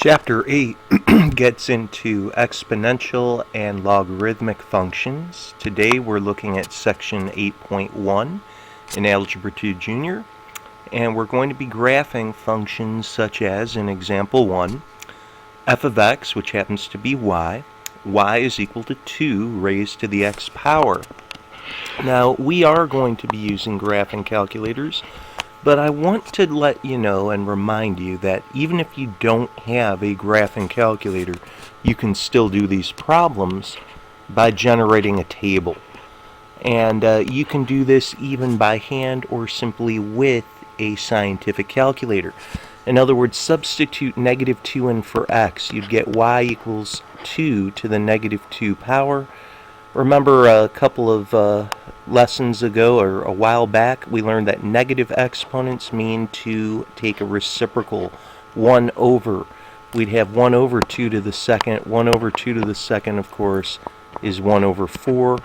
Chapter 8 gets into exponential and logarithmic functions. Today we're looking at section 8.1 in Algebra 2 Junior, and we're going to be graphing functions such as, in example 1, f of x, which happens to be y is equal to 2 raised to the x power. Now, we are going to be using graphing calculators, but I want to let you know and remind you that even if you don't have a graphing calculator, you can still do these problems by generating a table. And you can do this even by hand or simply with a scientific calculator. In other words, substitute negative 2 in for x. You'd get y equals 2 to the negative 2 power. Remember a couple of lessons ago, or a while back, we learned that negative exponents mean to take a reciprocal 1 over. We'd have 1 over 2 to the second. 1 over 2 to the second, of course, is 1 over 4.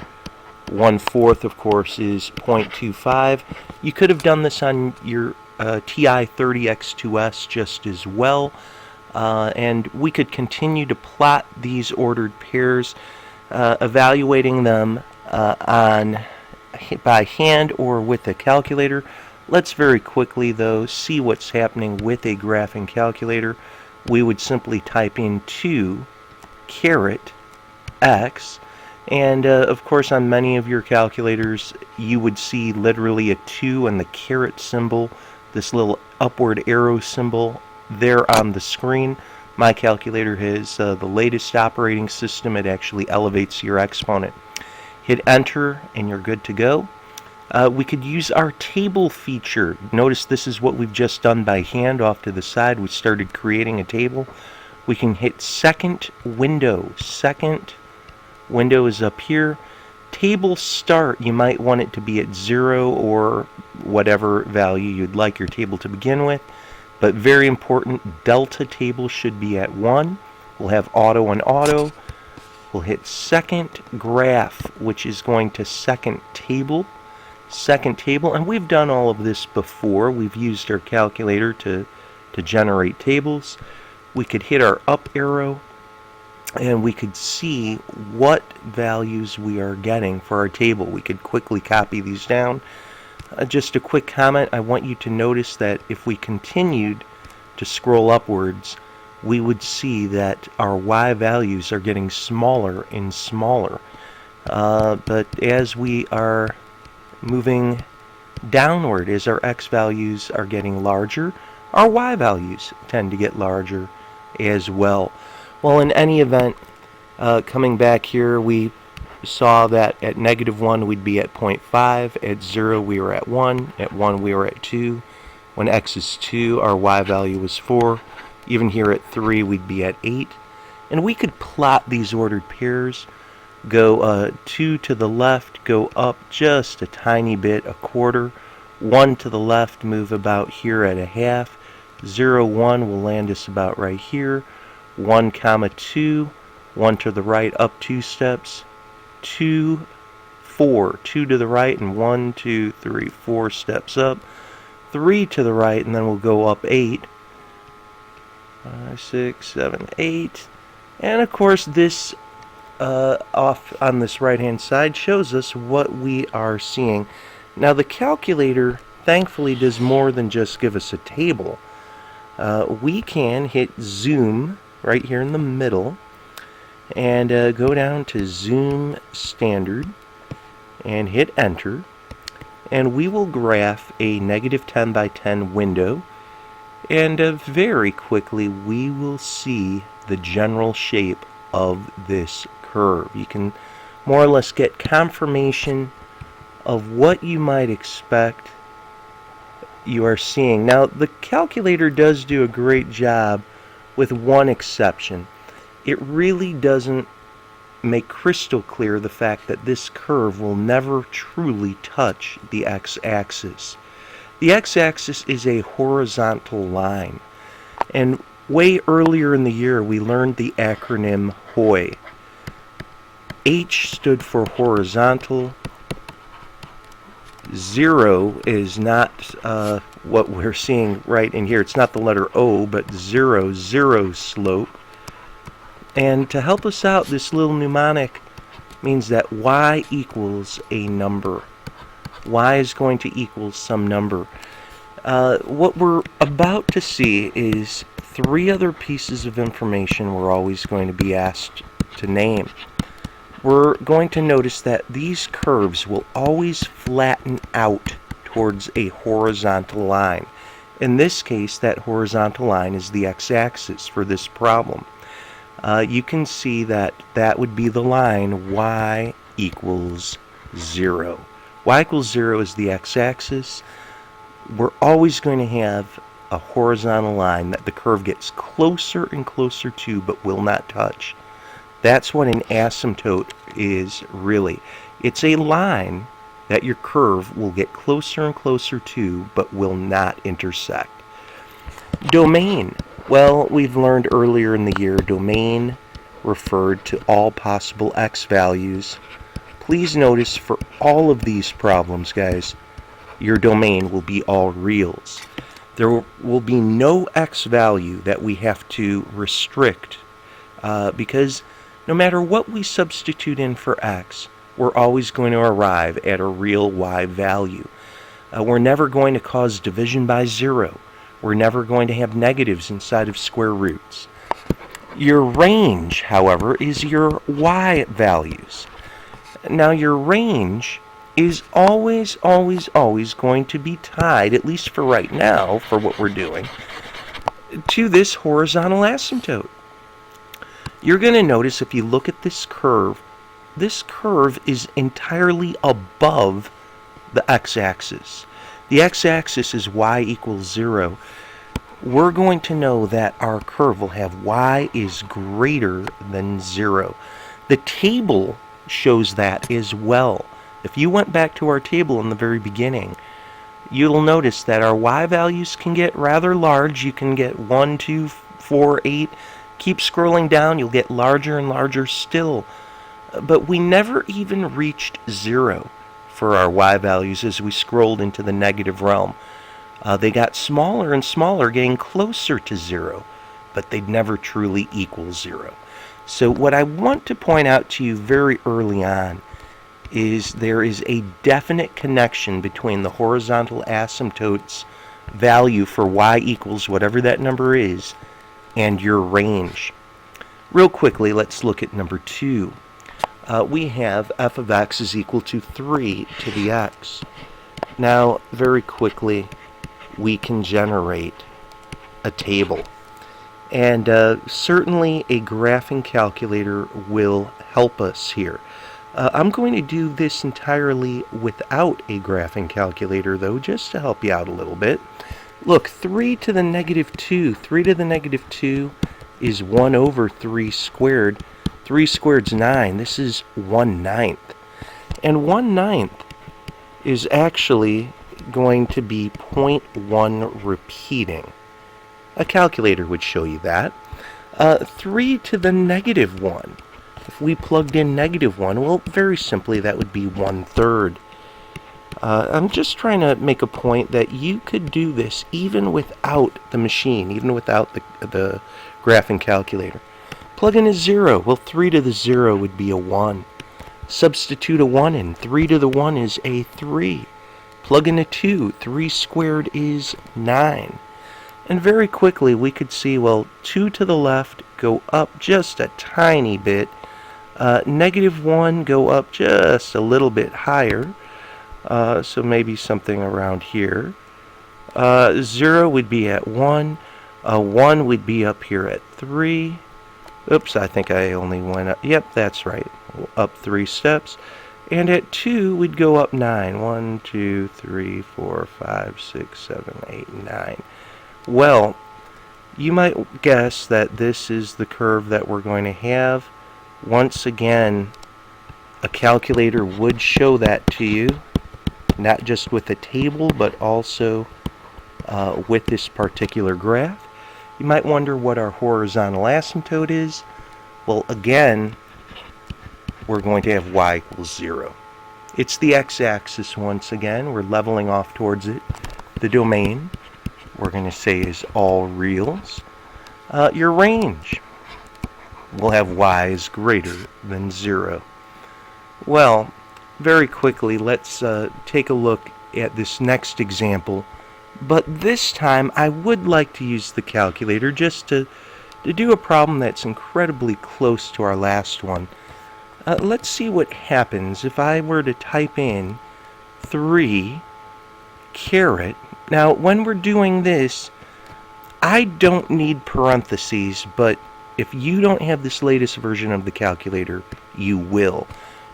1/4, of course, is 0.25. You could have done this on your TI-30X2S just as well. And we could continue to plot these ordered pairs, evaluating them by hand or with a calculator. Let's very quickly, though, see what's happening with a graphing calculator. We would simply type in 2 caret x, and of course on many of your calculators you would see literally a 2 and the caret symbol, this little upward arrow symbol there on the screen. My calculator has the latest operating system. It actually elevates your exponent. Hit enter and you're good to go. We could use our table feature. Notice this is what we've just done by hand off to the side. We started creating a table. We can hit second window. Second window is up here. Table start, you might want it to be at 0 or whatever value you'd like your table to begin with. But very important, delta table should be at 1. We'll have auto and auto. We'll hit second graph, which is going to second table. Second table, and we've done all of this before. We've used our calculator to generate tables. We could hit our up arrow, and we could see what values we are getting for our table. We could quickly copy these down. Just a quick comment, I want you to notice that if we continued to scroll upwards, we would see that our y values are getting smaller and smaller. But as we are moving downward, as our x values are getting larger, our y values tend to get larger as well. Well, in any event, coming back here, we saw that at negative 1 we'd be at 0.5, at 0 we were at 1, at 1 we were at 2. When x is 2, our y value was 4. Even here at 3 we'd be at 8. And we could plot these ordered pairs, go 2 to the left, go up just a tiny bit, a quarter. 1 to the left, move about here at a half. 0, 1 will land us about right here. 1, 2, 1 to the right, up 2 steps. 2, 4, 2 to the right, and 1, 2, 3, 4 steps up. 3 to the right, and then we'll go up 8. 5, 6, 7, 8. And of course this off on this right hand side shows us what we are seeing. Now the calculator thankfully does more than just give us a table. We can hit zoom right here in the middle and go down to zoom standard and hit enter, and we will graph a negative 10 by 10 window, and very quickly we will see the general shape of this curve. You can more or less get confirmation of what you might expect you are seeing. Now the calculator does do a great job with one exception. It really doesn't make crystal clear the fact that this curve will never truly touch the x-axis. The x-axis is a horizontal line, and way earlier in the year we learned the acronym HOI. H stood for horizontal. 0 is not what we're seeing right in here. It's not the letter O, but 0, 0 slope. And to help us out, this little mnemonic means that y equals a number. Y is going to equal some number. What we're about to see is 3 other pieces of information we're always going to be asked to name. We're going to notice that these curves will always flatten out towards a horizontal line. In this case, that horizontal line is the x-axis for this problem. You can see that that would be the line y equals 0. Y equals 0 is the x-axis. We're always going to have a horizontal line that the curve gets closer and closer to but will not touch. That's what an asymptote is really. It's a line that your curve will get closer and closer to but will not intersect. Domain. Well, we've learned earlier in the year domain referred to all possible x values. Please notice for all of these problems, guys, your domain will be all reals. There will be no x value that we have to restrict because no matter what we substitute in for x, we're always going to arrive at a real y value. We're never going to cause division by 0. We're never going to have negatives inside of square roots. Your range, however, is your y values. Now, your range is always, always, always going to be tied, at least for right now, for what we're doing, to this horizontal asymptote. You're going to notice if you look at this curve is entirely above the x-axis. The x-axis is y equals 0. We're going to know that our curve will have y is greater than 0. The table shows that as well. If you went back to our table in the very beginning, you'll notice that our y values can get rather large. You can get 1, 2, 4, 8. Keep scrolling down, you'll get larger and larger still. But we never even reached 0 for our y values as we scrolled into the negative realm. They got smaller and smaller, getting closer to 0, but they'd never truly equal 0. So what I want to point out to you very early on is there is a definite connection between the horizontal asymptote's value for y equals whatever that number is and your range. Real quickly, let's look at number 2. We have f of x is equal to 3 to the x. Now, very quickly, we can generate a table. And certainly a graphing calculator will help us here. I'm going to do this entirely without a graphing calculator, though, just to help you out a little bit. Look, 3 to the negative 2. 3 to the negative 2 is 1 over 3 squared. 3 squared is 9. This is 1/9. And 1/9 is actually going to be 0.1 repeating. A calculator would show you that. 3 to the negative 1. If we plugged in negative 1, well, very simply, that would be 1/3. I'm just trying to make a point that you could do this even without the machine, even without the graphing calculator. Plug in a 0. Well, 3 to the 0 would be a 1. Substitute a 1 in. 3 to the 1 is a 3. Plug in a 2. 3 squared is 9. And very quickly we could see, well, 2 to the left, go up just a tiny bit. Negative 1, go up just a little bit higher. So maybe something around here. 0 would be at 1. 1 would be up here at 3. Oops, I think I only went up. Yep, that's right. Up 3 steps. And at 2, we'd go up 9. 1, 2, 3, 4, 5, 6, 7, 8, 9. Well, you might guess that this is the curve that we're going to have. Once again, a calculator would show that to you, not just with a table, but also with this particular graph. You might wonder what our horizontal asymptote is. Well, again, we're going to have y equals 0. It's the x-axis once again. We're leveling off towards it. The domain we're going to say is all reals. Your range will have y is greater than 0. Well, very quickly, let's take a look at this next example. But this time, I would like to use the calculator just to do a problem that's incredibly close to our last one. Let's see what happens if I were to type in 3 caret. Now, when we're doing this, I don't need parentheses, but if you don't have this latest version of the calculator, you will.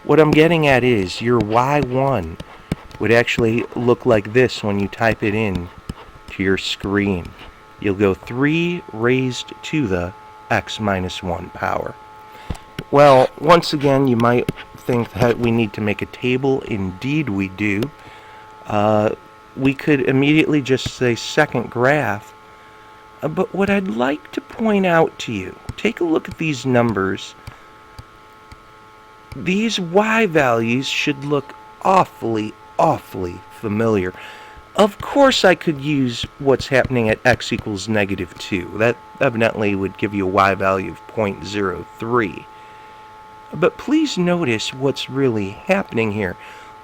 What I'm getting at is your y1 would actually look like this when you type it in to your screen. You'll go 3 raised to the x minus 1 power. Well, once again, you might think that we need to make a table. Indeed we do. We could immediately just say second graph. But what I'd like to point out to you, take a look at these numbers. These y values should look awfully familiar. Of course I could use what's happening at x equals -2. That evidently would give you a y value of 0.03. But please notice what's really happening here.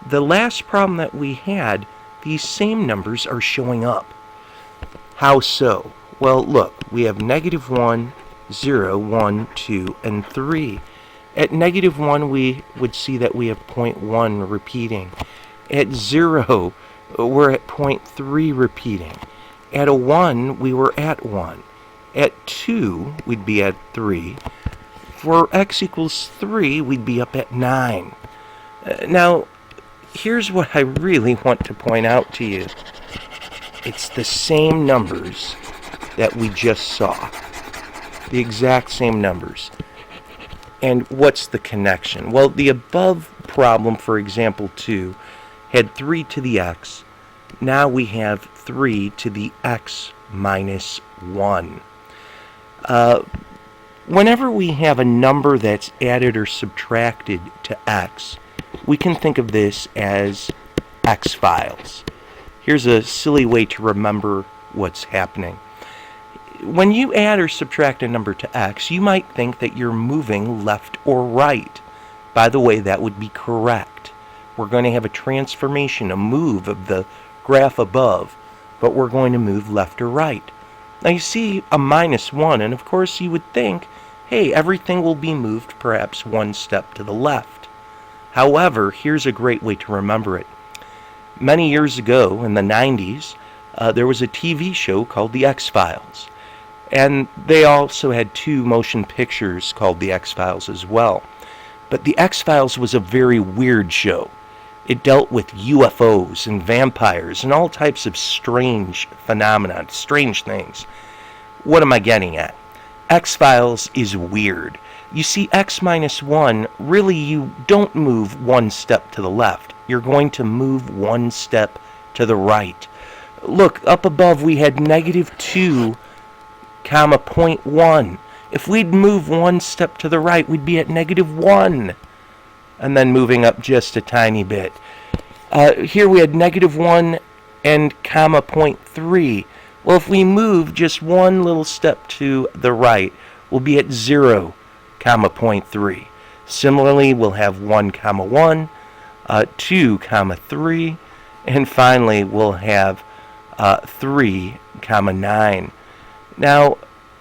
The last problem that we had, these same numbers are showing up. How so? Well, look, we have -1, 0, 1, 2, and 3. At -1, we would see that we have 0.1 repeating. At 0, we're at 0.3 repeating. At a 1, we were at 1. At 2, we'd be at 3. For x equals 3, we'd be up at 9. Now, here's what I really want to point out to you. It's the same numbers that we just saw. The exact same numbers. And what's the connection? Well, the above problem, for example 2, had 3 to the x. Now we have 3 to the x minus 1. Whenever we have a number that's added or subtracted to x, we can think of this as x files. Here's a silly way to remember what's happening. When you add or subtract a number to x, you might think that you're moving left or right. By the way, that would be correct. We're going to have a transformation, a move of the graph above, but we're going to move left or right. Now you see a -1, and of course you would think, hey, everything will be moved perhaps one step to the left. However, here's a great way to remember it. Many years ago, in the 90s, there was a TV show called The X-Files. And they also had 2 motion pictures called The X-Files as well. But The X-Files was a very weird show. It dealt with UFOs and vampires and all types of strange phenomena, strange things. What am I getting at? X-Files is weird. You see, x minus 1, really you don't move one step to the left. You're going to move one step to the right. Look, up above we had -2, 0.1. If we'd move one step to the right, we'd be at -1. And then moving up just a tiny bit. Here we had -1 and 0.3. Well, if we move just one little step to the right, we'll be at 0, 0.3. Similarly, we'll have 1, 1, 2, 3, and finally we'll have 3, 9. Now,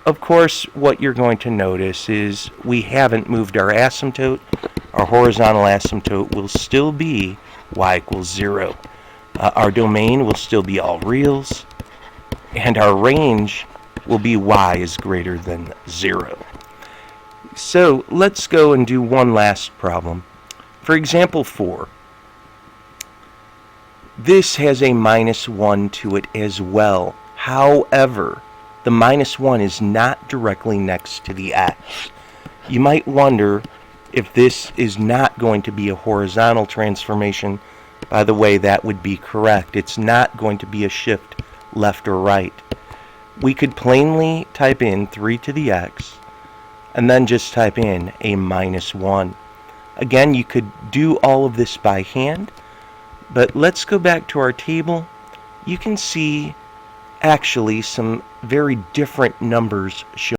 of course, what you're going to notice is we haven't moved our asymptote. Our horizontal asymptote will still be y equals 0. Our domain will still be all reals, and our range will be y is greater than 0. So let's go and do one last problem. For example 4, this has a -1 to it as well. However, the -1 is not directly next to the x. You might wonder if this is not going to be a horizontal transformation. By the way, that would be correct. It's not going to be a shift left or right. We could plainly type in 3 to the x and then just type in a -1. Again, you could do all of this by hand, but let's go back to our table. You can see actually some very different numbers shown.